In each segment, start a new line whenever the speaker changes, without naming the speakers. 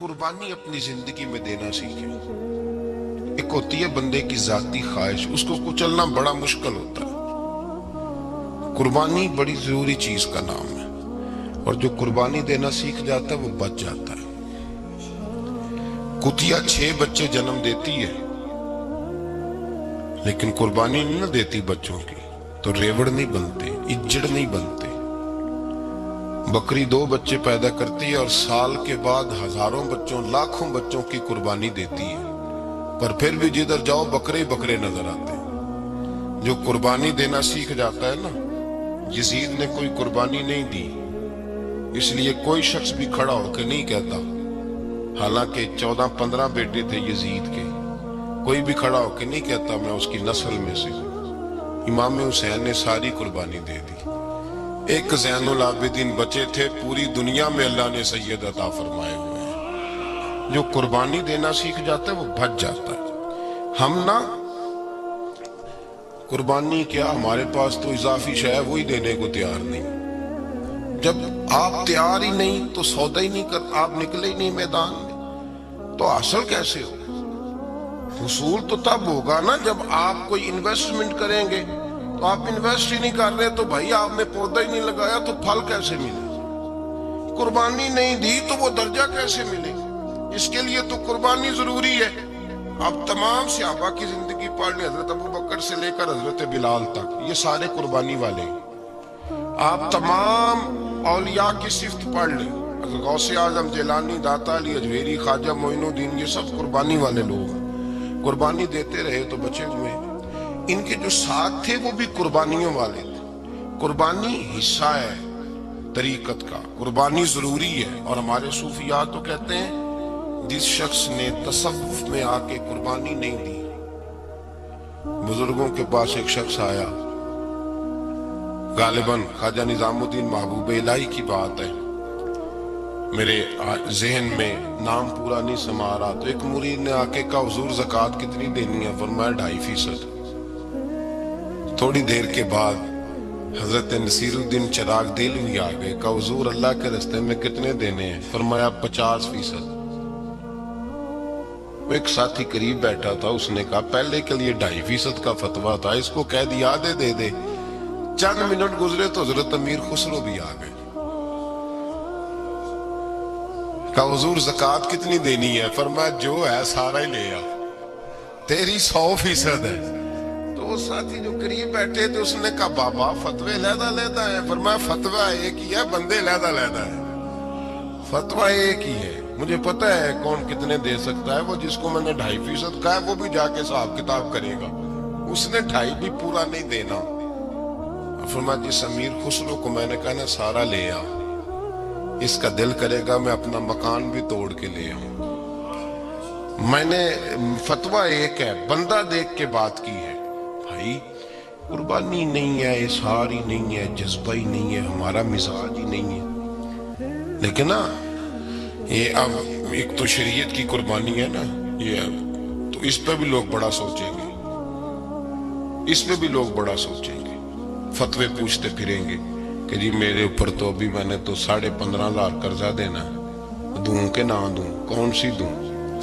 قربانی اپنی زندگی میں دینا سیکھیں۔ ایک ہوتی ہے بندے کی ذاتی خواہش، اس کو کچلنا بڑا مشکل ہوتا ہے۔ قربانی بڑی ضروری چیز کا نام ہے، اور جو قربانی دینا سیکھ جاتا ہے وہ بچ جاتا ہے۔ کتیا 6 بچے جنم دیتی ہے لیکن قربانی نہیں نہ دیتی بچوں کی، تو ریوڑ نہیں بنتے، اجڑ نہیں بنتے۔ بکری 2 بچے پیدا کرتی ہے اور سال کے بعد ہزاروں بچوں، لاکھوں بچوں کی قربانی دیتی ہے، پر پھر بھی جدھر جاؤ بکرے بکرے نظر آتے ہیں۔ جو قربانی دینا سیکھ جاتا ہے نا، یزید نے کوئی قربانی نہیں دی، اس لیے کوئی شخص بھی کھڑا ہو کے نہیں کہتا، حالانکہ 14-15 بیٹے تھے یزید کے، کوئی بھی کھڑا ہو کے نہیں کہتا میں اس کی نسل میں سے ہوں۔ امام حسین نے ساری قربانی دے دی۔ ایک زین العابدین بچے تھے، پوری دنیا میں اللہ نے سید عطا فرمائے ہوئے ہیں۔ جو قربانی دینا سیکھ جاتا ہے وہ بچ جاتا ہے۔ ہم نا قربانی کیا، ہمارے پاس تو اضافی شے ہے وہی دینے کو تیار نہیں۔ جب آپ تیار ہی نہیں تو سودا ہی نہیں کر، آپ نکلے ہی نہیں میدان میں، تو حاصل کیسے ہو؟ حصول تو تب ہوگا نا جب آپ کوئی انویسٹمنٹ کریں گے، تو آپ انویسٹ ہی نہیں کر رہے تو بھائی آپ نے پودا ہی نہیں لگایا تو پھل کیسے ملے؟ قربانی نہیں دی تو وہ درجہ کیسے ملے؟ اس کے لیے تو قربانی ضروری ہے۔ اب تمام صحابہ کی زندگی پڑھ لیں، حضرت ابوبکر سے لے کر حضرت بلال تک، یہ سارے قربانی والے ہیں۔ آپ تمام اولیاء کی صفت پڑھ لیں، حضرت غوث اعظم، جیلانی، داتا علی اجویری، خواجہ معین الدین، یہ سب قربانی والے لوگ ہیں۔ قربانی دیتے رہے تو بچے ہوئے۔ ان کے جو ساتھ تھے وہ بھی قربانیوں والے تھے۔ قربانی حصہ ہے طریقت کا، قربانی ضروری ہے، اور ہمارے صوفیاء تو کہتے ہیں جس شخص نے تصوف میں آ کے قربانی نہیں دی۔ بزرگوں کے پاس ایک شخص آیا، غالباً خواجہ نظام الدین محبوب الہی کی بات ہے، میرے ذہن میں نام پورا نہیں سما رہا، تو ایک مرید نے آ کے کہا حضور زکوٰۃ کتنی دینی ہے؟ فرمایا 2.5%۔ تھوڑی دیر کے بعد حضرت نصیر الدین چراغ دہلوی آ گئے، کہا حضور اللہ کے راستے میں کتنے دینے ہیں؟ فرمایا 50%۔ وہ ایک ساتھی قریب بیٹھا تھا، اس نے کہا پہلے کے لیے 2.5% کا فتویٰ تھا، اس کو کہہ دیا دے دے۔ چند منٹ گزرے تو حضرت امیر خسرو بھی آ گئے، کہا حضور زکوٰۃ کتنی دینی ہے؟ فرمایا جو ہے سارا ہی لے آ، تیری 100% ہے۔ تو وہ ساتھی جو قریب بیٹھے تھے اس نے کہا بابا فتوے علیحدہ ہیں۔ فرمایا فتویٰ ایک ہی ہے، بندے علیحدہ ہیں۔ فتویٰ ایک ہی ہے، مجھے پتہ ہے کون کتنے دے سکتا ہے، وہ جس کو میں نے 2.5% کہا ہے وہ بھی جا کے حساب کتاب کرے گا، اس نے 2.5 بھی پورا نہیں دینا۔ فرمایا جس امیر خسرو کو میں نے کہا نا سارا لے آ، اس کا دل کرے گا میں اپنا مکان بھی توڑ کے لے آؤں۔ میں نے فتویٰ ایک ہے، بندہ دیکھ کے بات کی ہے۔ بھائی قربانی نہیں ہے، اظہار ہی نہیں ہے، جذبہ ہی نہیں ہے، ہمارا مزاج ہی نہیں ہے۔ لیکن نا یہ اب ایک تو شریعت کی قربانی ہے نا، یہ تو اس پہ بھی لوگ بڑا سوچیں گے، اس پہ بھی لوگ بڑا سوچیں گے، فتوے پوچھتے پھریں گے کہ جی میرے اوپر تو ابھی میں نے تو 15,500 قرضہ دینا ہے، دوں کہ نہ دوں، کون سی دوں؟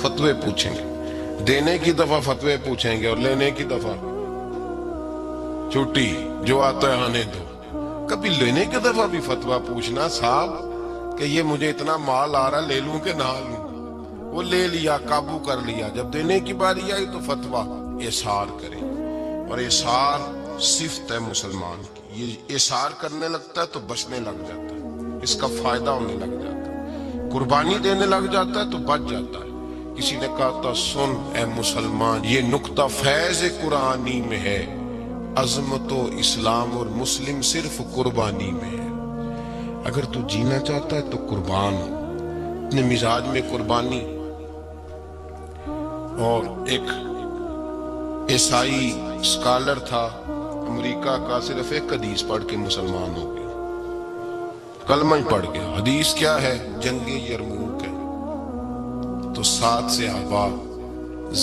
فتوے پوچھیں گے، دینے کی دفعہ فتوے پوچھیں گے، اور لینے کی دفعہ چھٹی، جو آتا ہے آنے دو۔ کبھی لینے کی دفعہ بھی فتویٰ پوچھنا صاحب کہ یہ مجھے اتنا مال آ رہا لے لوں کہ نہ لوں؟ وہ لے لیا، قابو کر لیا، جب دینے کی باری آئی تو فتویٰ اظہار کرے، اور اظہار صفت ہے مسلمان کی، یہ اظہار کرنے لگتا ہے تو بچنے لگ جاتا ہے، اس کا فائدہ ہونے لگ جاتا ہے، قربانی دینے لگ جاتا ہے تو بچ جاتا ہے۔ کسی نے کہا تھا سن اے مسلمان، یہ نقطہ فیض قرآنی میں ہے، عظمت و اسلام اور مسلم صرف قربانی میں ہے۔ اگر تو جینا چاہتا ہے تو قربان ہو، اپنے مزاج میں قربانی۔ اور ایک عیسائی اسکالر تھا امریکہ کا، صرف ایک حدیث پڑھ کے مسلمان ہو گیا، کلمہ ہی پڑھ گیا۔ حدیث کیا ہے؟ جنگ یرموک ہے، تو 7 صحابہ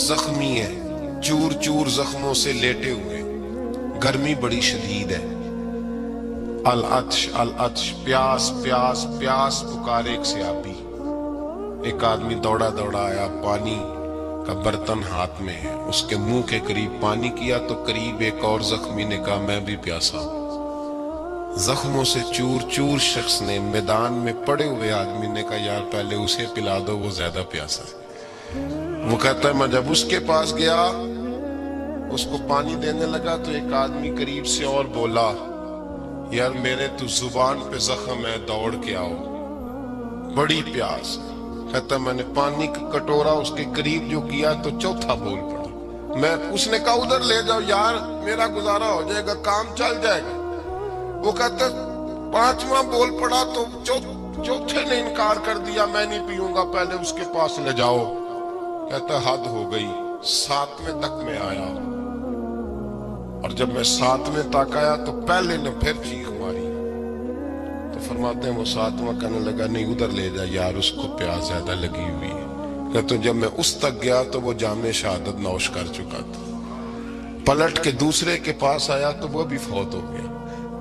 زخمی ہیں، چور چور زخموں سے لیٹے ہوئے، گرمی بڑی شدید ہے، العطش العطش، پیاس پیاس پیاس پکارے ایک صحابی، ایک آدمی دوڑا دوڑا آیا، پانی کا برتن ہاتھ میں ہے، اس کے منہ کے قریب پانی کیا تو قریب ایک اور زخمی نے کہا میں بھی پیاسا ہوں۔ زخموں سے چور چور شخص نے، میدان میں پڑے ہوئے آدمی نے کہا یار پہلے اسے پلا دو، وہ زیادہ پیاسا ہے۔ وہ کہتا ہے میں جب اس کے پاس گیا، اس کو پانی دینے لگا تو ایک آدمی قریب سے اور بولا یار میرے تو زبان پہ زخم ہے، دوڑ کے آؤ، بڑی پیاس۔ کہتا میں نے پانی کا کٹورا اس کے قریب جو کیا تو چوتھا بول پڑا۔ اس نے کہا ادھر لے جاؤ یار، میرا گزارا ہو جائے گا، کام چل جائے گا۔ وہ کہتا پانچواں بول پڑا تو چوتھے نے انکار کر دیا، میں نہیں پیوں گا، پہلے اس کے پاس لے جاؤ۔ کہتا حد ہو گئی، ساتویں تک میں آیا، اور جب میں ساتویں تک آیا تو پہلے نے پھر چیخ ماری۔ تو فرماتے ہیں وہ ساتواں کہنے لگا نہیں ادھر لے جا یار، اس کو پیاس زیادہ لگی ہوئی ہے۔ کہتے جب میں اس تک گیا تو وہ جام شہادت نوش کر چکا تھا۔ پلٹ کے دوسرے کے پاس آیا تو وہ بھی فوت ہو گیا،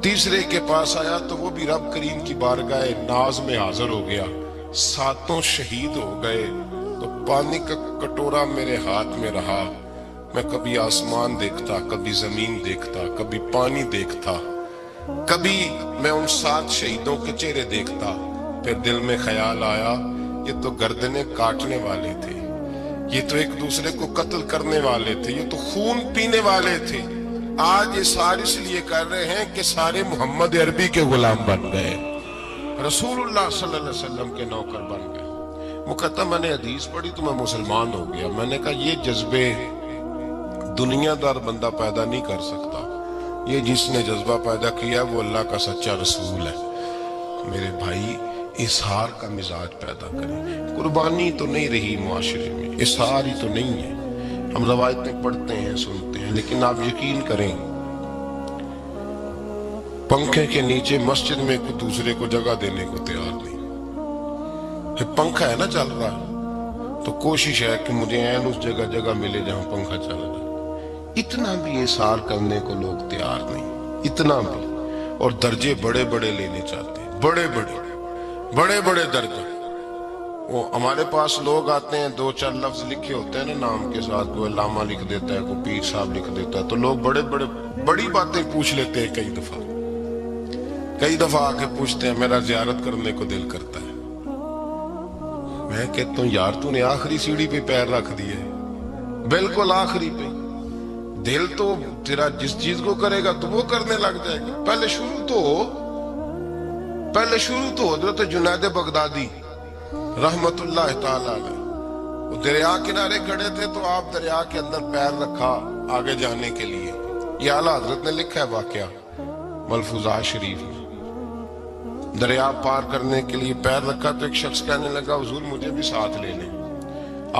تیسرے کے پاس آیا تو وہ بھی رب کریم کی بارگاہ ناز میں حاضر ہو گیا، ساتوں شہید ہو گئے۔ تو پانی کا کٹورا میرے ہاتھ میں رہا، میں کبھی آسمان دیکھتا، کبھی زمین دیکھتا، کبھی پانی دیکھتا، کبھی میں ان 7 شہیدوں کے چہرے دیکھتا۔ پھر دل میں خیال آیا یہ تو گردنیں کاٹنے والے تھے، یہ تو ایک دوسرے کو قتل کرنے والے تھے، یہ تو خون پینے والے تھے۔ آج یہ سارے اس لیے کر رہے ہیں کہ سارے محمد عربی کے غلام بن گئے، رسول اللہ صلی اللہ علیہ وسلم کے نوکر بن گئے۔ وہ کہتا میں نے حدیث پڑھی تو میں مسلمان ہو گیا۔ میں نے کہا یہ جذبے دنیا دار بندہ پیدا نہیں کر سکتا، یہ جس نے جذبہ پیدا کیا وہ اللہ کا سچا رسول ہے۔ میرے بھائی اظہار کا مزاج پیدا کریں۔ قربانی تو نہیں رہی معاشرے میں، اظہار ہی تو نہیں ہے۔ ہم روایتیں پڑھتے ہیں سنتے ہیں، لیکن آپ یقین کریں پنکھے کے نیچے مسجد میں کوئی دوسرے کو جگہ دینے کو تیار نہیں۔ پنکھا ہے نا چل رہا تو کوشش ہے کہ مجھے عین اس جگہ ملے جہاں پنکھا چل رہا ہے۔ اتنا بھی اظہار کرنے کو لوگ تیار نہیں، اتنا بھی، اور درجے بڑے بڑے لینے چاہتے ہیں، بڑے بڑے درجے۔ وہ ہمارے پاس لوگ آتے ہیں، 2-4 لفظ لکھے ہوتے ہیں نا نام کے ساتھ، کوئی علامہ لکھ دیتا ہے، کوئی پیر صاحب لکھ دیتا ہے، تو لوگ بڑی باتیں پوچھ لیتے ہیں۔ کئی دفعہ آ کے پوچھتے ہیں میرا زیارت کرنے کو دل کرتا ہے۔ میں کہتا ہوں یار تو نے آخری سیڑھی پہ پیر رکھ دیے، بالکل آخری پہ۔ دل تو تیرا جس چیز کو کرے گا تو وہ کرنے لگ جائے گا۔ پہلے شروع تو حضرت جنید بغدادی رحمت اللہ تعالی علیہ، وہ دریا کنارے کھڑے تھے تو آپ دریا کے اندر پیر رکھا آگے جانے کے لیے۔ یہ اعلیٰ حضرت نے لکھا ہے واقعہ ملفوظات شریف میں۔ دریا پار کرنے کے لیے پیر رکھا تو ایک شخص کہنے لگا حضور مجھے بھی ساتھ لے لیں۔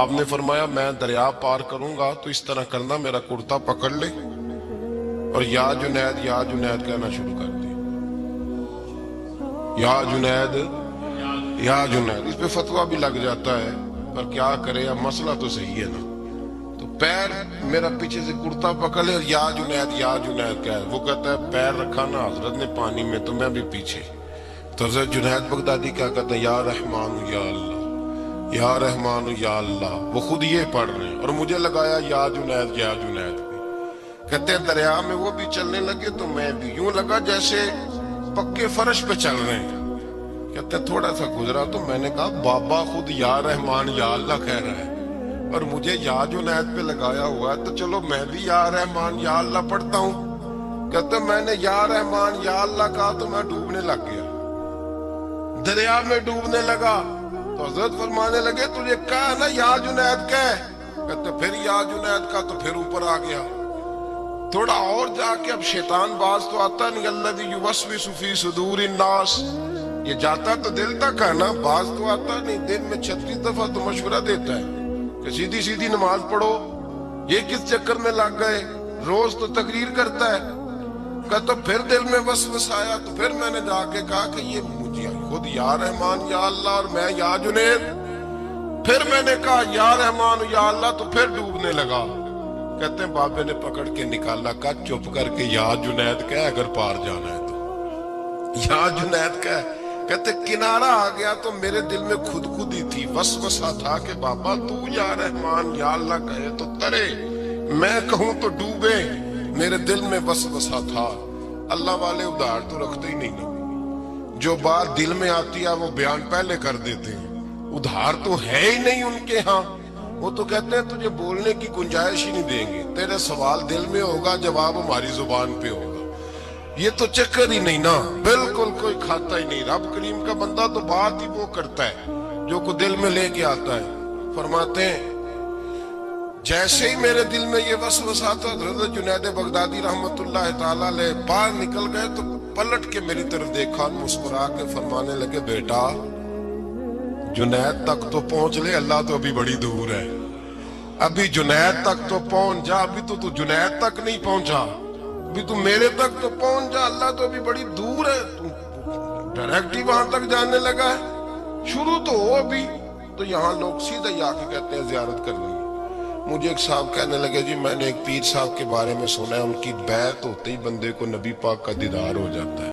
آپ نے فرمایا میں دریا پار کروں گا تو اس طرح کرنا، میرا کرتا پکڑ لے اور یا جنید یا جنید کہنا شروع کر دے، یا جنید یا جنید۔ اس پہ فتویٰ بھی لگ جاتا ہے، پر کیا کرے، اب مسئلہ تو صحیح ہے نا۔ تو پیر میرا پیچھے سے کرتا پکڑ لے، یا جنید کہہ، وہ کہتا ہے پیر رکھا نا حضرت نے پانی میں تو میں بھی پیچھے۔ تو حضرت جنید بغدادی کیا کہتا ہے یا رحمان یا اللہ، یا رحمان یا اللہ، وہ خود یہ پڑھ رہے ہیں اور مجھے لگایا یا جنید کہتے ہیں دریا میں وہ بھی چلنے لگے تو میں بھی، یوں لگا جیسے پکے فرش پہ چل رہے ہیں۔ کہتے ہیں تھوڑا سا گزرا تو میں نے کہا بابا خود یا رحمان یا اللہ کہہ رہا ہے اور مجھے یا جنید پہ لگایا ہوا ہے، تو چلو میں بھی یا رحمان یا اللہ پڑھتا ہوں۔ کہتے ہیں میں نے یا رحمان یا اللہ کہا تو میں ڈوبنے لگ گیا، دریا میں ڈوبنے لگا۔ تو حضرت فرمانے لگے تجھے کہا نا یا جنید کہہ، کہتے پھر یا جنید کا تو پھر اوپر آ گیا۔ تھوڑا اور جا کے اب شیطان باز تو آتا نہیں، الذی یوسوس فی صدور الناس، یہ جاتا تو دل تک ہے نا، باز تو آتا نہیں۔ دن میں 36 دفعہ تو مشورہ دیتا ہے کہ سیدھی نماز پڑھو، یہ کس چکر میں لگ گئے، روز تو تقریر کرتا ہے۔ کہتا پھر دل میں وسوس آیا تو پھر میں نے جا کے کہا کہ یہ مجھے خود یا رحمان یا اللہ اور میں یا جنید۔ پھر میں نے کہا یا رحمان یا اللہ تو پھر ڈوبنے لگا۔ کہتے ہیں بابے نے پکڑ کے نکالا، کہا چپ کر کے یا جنید کہہ اگر پار جانا ہے تو، یا جنید کہہ کہتے کنارہ آ گیا تو میرے دل میں خود خود ہی تھی، وسوسہ تھا کہ بابا تو یا رحمان یا اللہ کہے تو ترے، میں کہوں تو ڈوبے، میرے دل میں وسوسہ تھا۔ اللہ والے ادھار تو رکھتے ہی نہیں نا، جو بات دل میں آتی ہے وہ بیان پہلے کر دیتے ہیں، ادھار تو ہے ہی نہیں ان کے ہاں۔ وہ تو کہتے ہیں تجھے بولنے کی گنجائش ہی نہیں دیں گے، تیرے سوال دل میں ہوگا، جواب ہماری زبان پہ ہوگا۔ یہ تو چکر ہی نہیں نا، بالکل کوئی کھاتا ہی نہیں۔ رب کریم کا بندہ تو بات ہی وہ کرتا ہے جو کو دل میں لے کے آتا ہے۔ فرماتے ہیں جیسے ہی میرے دل میں یہ وسوسہ تھا، حضرت جنید بغدادی رحمت اللہ تعالیٰ علیہ باہر نکل گئے تو پلٹ کے میری طرف دیکھا، مسکرا کے فرمانے لگے بیٹا جنید تک تو پہنچ لے، اللہ تو ابھی بڑی دور ہے، ابھی جنید تک تو پہنچ جا، ابھی تو جنید تک نہیں پہنچا، ابھی تو میرے تک تو پہنچ جا، اللہ تو ابھی بڑی دور ہے، تو ڈائریکٹ ہی وہاں تک جانے لگا ہے، شروع تو ہو ابھی۔ تو یہاں لوگ سیدھا ہی آ کے کہتے ہیں زیارت کرنی۔ مجھے ایک صاحب کہنے لگے جی میں نے ایک پیر صاحب کے بارے میں سنا ہے، ان کی بیعت ہوتے ہی بندے کو نبی پاک کا دیدار ہو جاتا ہے۔